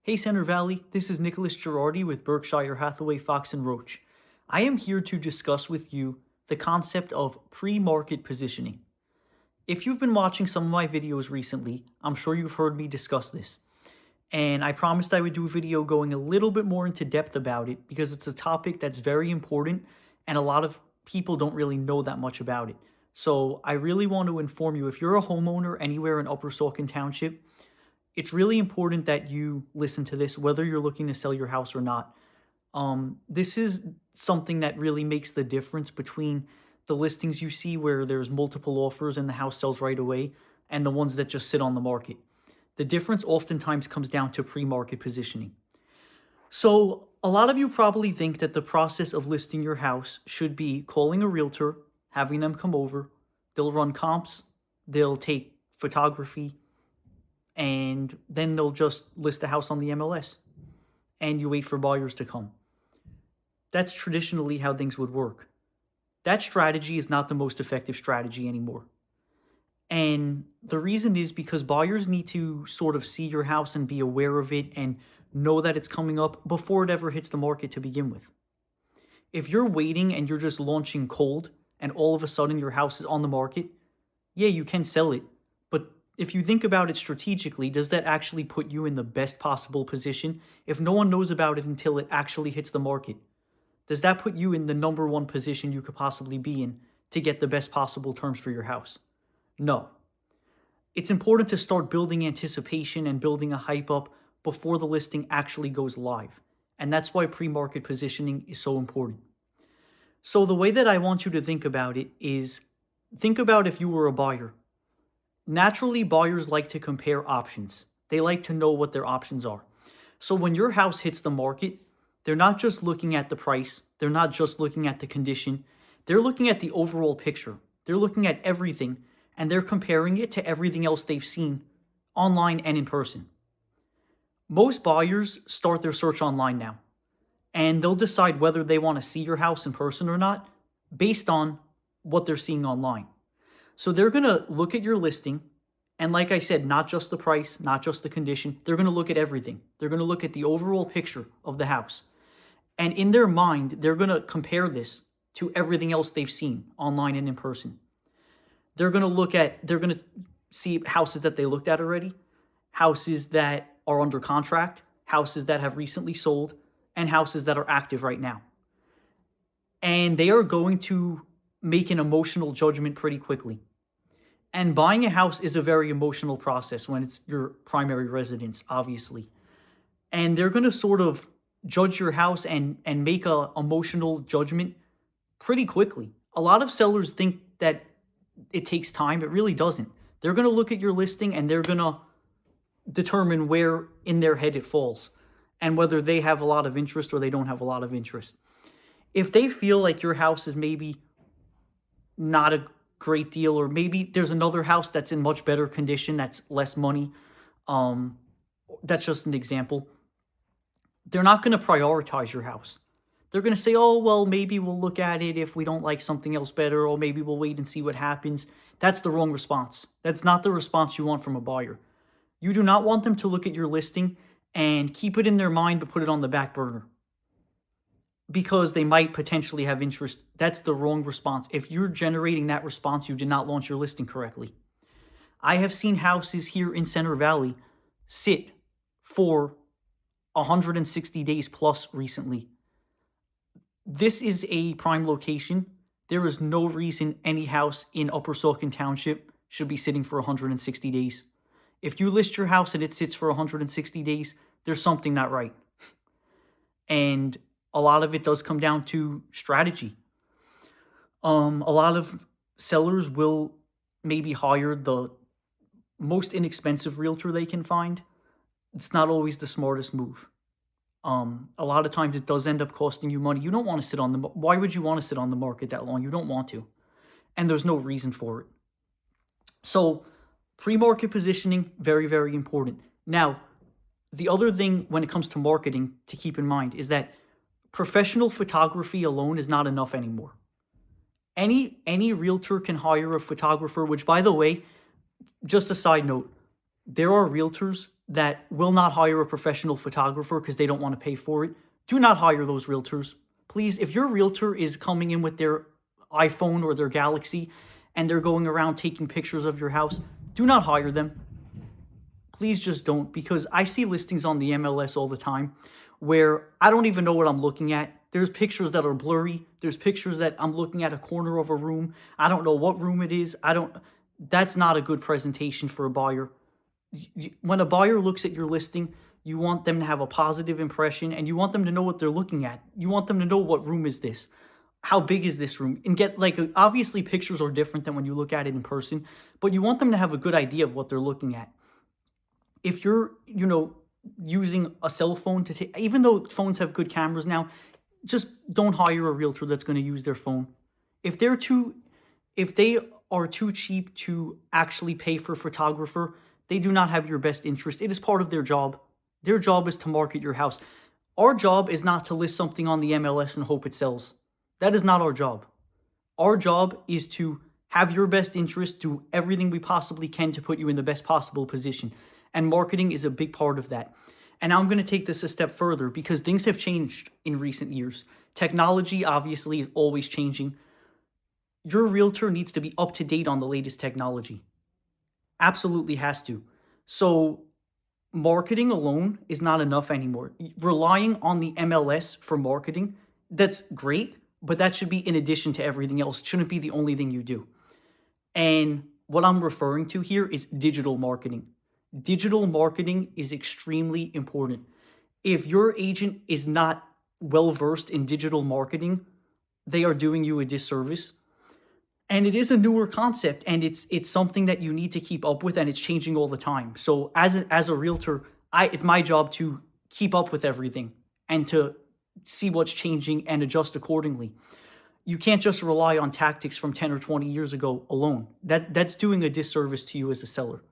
Hey Center Valley, this is Nicholas Girardi with Berkshire Hathaway Fox and Roach. I am here to discuss with you the concept of pre-market positioning. If you've been watching some of my videos recently, I'm sure you've heard me discuss this. And I promised I would do a video going a little bit more into depth about it because it's a topic that's very important and a lot of people don't really know that much about it. So I really want to inform you, if you're a homeowner anywhere in Upper Saucon Township, it's really important that you listen to this, whether you're looking to sell your house or not. This is something that really makes the difference between the listings you see where there's multiple offers and the house sells right away and the ones that just sit on the market. The difference oftentimes comes down to pre-market positioning. So a lot of you probably think that the process of listing your house should be calling a realtor, having them come over, they'll run comps, they'll take photography, and then they'll just list the house on the MLS and you wait for buyers to come. That's traditionally how things would work. That strategy is not the most effective strategy anymore. And the reason is because buyers need to sort of see your house and be aware of it and know that it's coming up before it ever hits the market to begin with. If you're waiting and you're just launching cold and all of a sudden your house is on the market, yeah, you can sell it. But if you think about it strategically, does that actually put you in the best possible position? If no one knows about it until it actually hits the market, does that put you in the number one position you could possibly be in to get the best possible terms for your house? No. It's important to start building anticipation and building a hype up before the listing actually goes live. And that's why pre-market positioning is so important. So the way that I want you to think about it is, think about if you were a buyer. Naturally, buyers like to compare options. They like to know what their options are. So when your house hits the market, they're not just looking at the price. They're not just looking at the condition. They're looking at the overall picture. They're looking at everything, and they're comparing it to everything else they've seen online and in person. Most buyers start their search online now, and they'll decide whether they want to see your house in person or not based on what they're seeing online. So they're going to look at your listing, and like I said, not just the price, not just the condition. They're going to look at everything. They're going to look at the overall picture of the house. And in their mind, they're going to compare this to everything else they've seen online and in person. They're going to see houses that they looked at already, houses that are under contract, houses that have recently sold, and houses that are active right now. And they are going to make an emotional judgment pretty quickly. And buying a house is a very emotional process when it's your primary residence, obviously. And they're going to sort of judge your house and make a emotional judgment pretty quickly. A lot of sellers think that it takes time. It really doesn't. They're going to look at your listing and they're going to determine where in their head it falls and whether they have a lot of interest or they don't have a lot of interest. If they feel like your house is maybe not a great deal, or maybe there's another house that's in much better condition, that's less money, that's just an example, they're not going to prioritize your house. They're going to say, oh, well, maybe we'll look at it if we don't like something else better, or maybe we'll wait and see what happens. That's the wrong response. That's not the response you want from a buyer. You do not want them to look at your listing and keep it in their mind but put it on the back burner because they might potentially have interest. That's the wrong response. If you're generating that response, you did not launch your listing correctly. I have seen houses here in Center Valley sit for 160 days plus recently. This is a prime location. There is no reason any house in Upper Saucon Township should be sitting for 160 days. If you list your house and it sits for 160 days, there's something not right. And a lot of it does come down to strategy. A lot of sellers will maybe hire the most inexpensive realtor they can find. It's not always the smartest move. A lot of times it does end up costing you money. You don't want to sit on the, why would you want to sit on the market that long? You don't want to. And there's no reason for it. So pre-market positioning, very, very important. Now, the other thing when it comes to marketing to keep in mind is that professional photography alone is not enough anymore. Any realtor can hire a photographer, which, by the way, just a side note, there are realtors that will not hire a professional photographer because they don't want to pay for it, do not hire those realtors. Please, if your realtor is coming in with their iPhone or their Galaxy and they're going around taking pictures of your house, do not hire them. Please just don't, because I see listings on the MLS all the time where I don't even know what I'm looking at. There's pictures that are blurry. There's pictures that I'm looking at a corner of a room. I don't know what room it is. That's not a good presentation for a buyer. When a buyer looks at your listing, you want them to have a positive impression and you want them to know what they're looking at. You want them to know, what room is this? How big is this room? And get, like, obviously pictures are different than when you look at it in person, but you want them to have a good idea of what they're looking at. If you're, using a cell phone to take, even though phones have good cameras now, just don't hire a realtor that's going to use their phone. If they are too cheap to actually pay for a photographer, they do not have your best interest. It is part of their job. Their job is to market your house. Our job is not to list something on the MLS and hope it sells. That is not our job. Our job is to have your best interest, do everything we possibly can to put you in the best possible position. And marketing is a big part of that. And I'm going to take this a step further because things have changed in recent years. Technology obviously is always changing. Your realtor needs to be up to date on the latest technology. Absolutely has to. So marketing alone is not enough anymore. Relying on the MLS for marketing, that's great, but that should be in addition to everything else. It shouldn't be the only thing you do. And what I'm referring to here is digital marketing. Digital marketing is extremely important. If your agent is not well versed in digital marketing, they are doing you a disservice. And it is a newer concept, and it's something that you need to keep up with, and it's changing all the time. So as a realtor, it's my job to keep up with everything and to see what's changing and adjust accordingly. You can't just rely on tactics from 10 or 20 years ago alone. That's doing a disservice to you as a seller.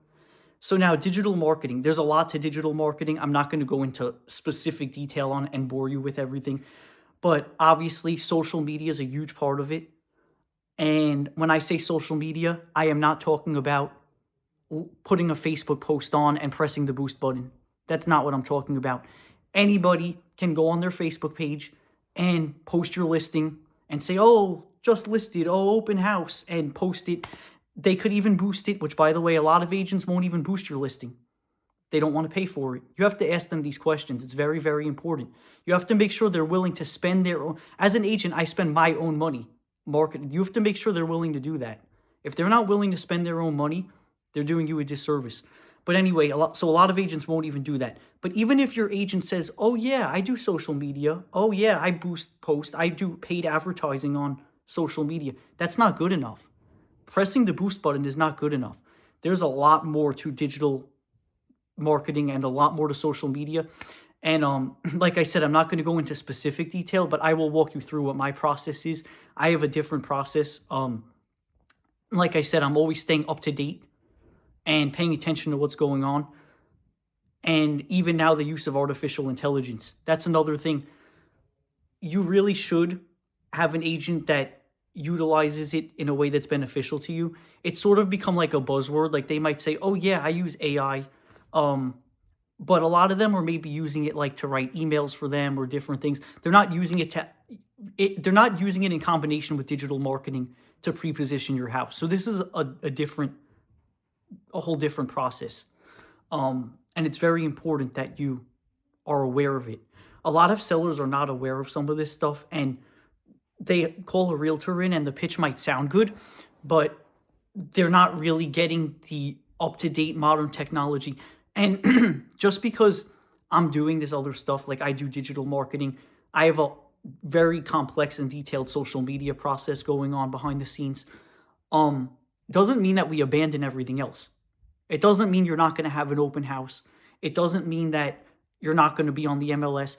So now, digital marketing. There's a lot to digital marketing. I'm not going to go into specific detail on and bore you with everything. But obviously, social media is a huge part of it. And when I say social media, I am not talking about putting a Facebook post on and pressing the boost button. That's not what I'm talking about. Anybody can go on their Facebook page and post your listing and say, oh, just listed, oh, open house, and post it. They could even boost it, which, by the way, a lot of agents won't even boost your listing. They don't want to pay for it. You have to ask them these questions. It's very, very important. You have to make sure they're willing to spend their own. As an agent, I spend my own money marketing. You have to make sure they're willing to do that. If they're not willing to spend their own money, they're doing you a disservice. But anyway, a lot of agents won't even do that. But even if your agent says, oh yeah, I do social media. Oh yeah, I boost posts. I do paid advertising on social media. That's not good enough. Pressing the boost button is not good enough. There's a lot more to digital marketing and a lot more to social media. And like I said, I'm not going to go into specific detail, but I will walk you through what my process is. I have a different process. Like I said, I'm always staying up to date and paying attention to what's going on. And even now, the use of artificial intelligence. That's another thing. You really should have an agent that utilizes it in a way that's beneficial to you. It's sort of become like a buzzword. Like they might say, oh yeah, I use AI. But a lot of them are maybe using it like to write emails for them or different things. They're not using it they're not using it in combination with digital marketing to pre-position your house. So this is a whole different process. And it's very important that you are aware of it. A lot of sellers are not aware of some of this stuff, and they call a realtor in and the pitch might sound good, but they're not really getting the up-to-date modern technology. And just because I'm doing this other stuff, like I do digital marketing, I have a very complex and detailed social media process going on behind the scenes, doesn't mean that we abandon everything else. It doesn't mean you're not going to have an open house. It doesn't mean that you're not going to be on the MLS.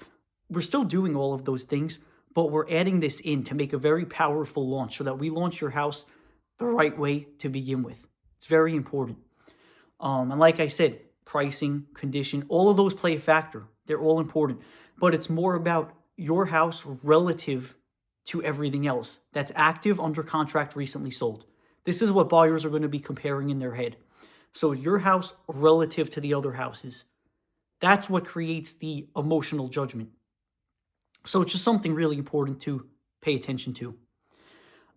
We're still doing all of those things, but we're adding this in to make a very powerful launch so that we launch your house the right way to begin with. It's very important. And like I said, pricing, condition, all of those play a factor. They're all important. But it's more about your house relative to everything else that's active, under contract, recently sold. This is what buyers are going to be comparing in their head. So your house relative to the other houses. That's what creates the emotional judgment. So it's just something really important to pay attention to.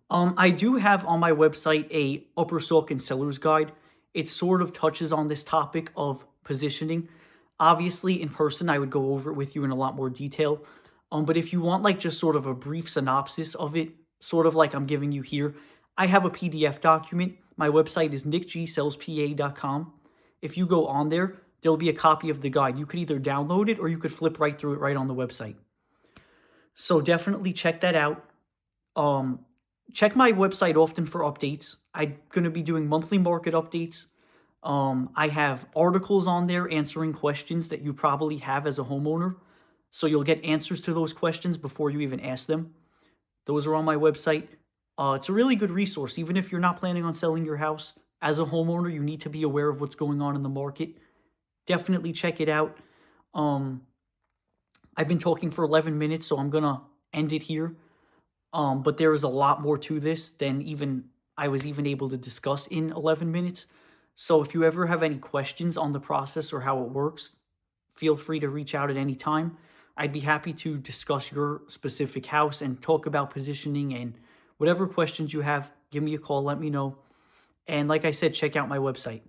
I do have on my website a Upper Saucon seller's guide. It sort of touches on this topic of positioning. Obviously, in person, I would go over it with you in a lot more detail. But if you want like just sort of a brief synopsis of it, sort of like I'm giving you here, I have a PDF document. My website is nickgsellspa.com. If you go on there, there'll be a copy of the guide. You could either download it or you could flip right through it right on the website. So definitely check that out. Check my website often for updates. I'm going to be doing monthly market updates. I have articles on there answering questions that you probably have as a homeowner. So you'll get answers to those questions before you even ask them. Those are on my website. It's a really good resource. Even if you're not planning on selling your house, as a homeowner, you need to be aware of what's going on in the market. Definitely check it out. I've been talking for 11 minutes, so I'm going to end it here. But there is a lot more to this than even I was even able to discuss in 11 minutes. So if you ever have any questions on the process or how it works, feel free to reach out at any time. I'd be happy to discuss your specific house and talk about positioning, and whatever questions you have, give me a call, let me know. And like I said, check out my website.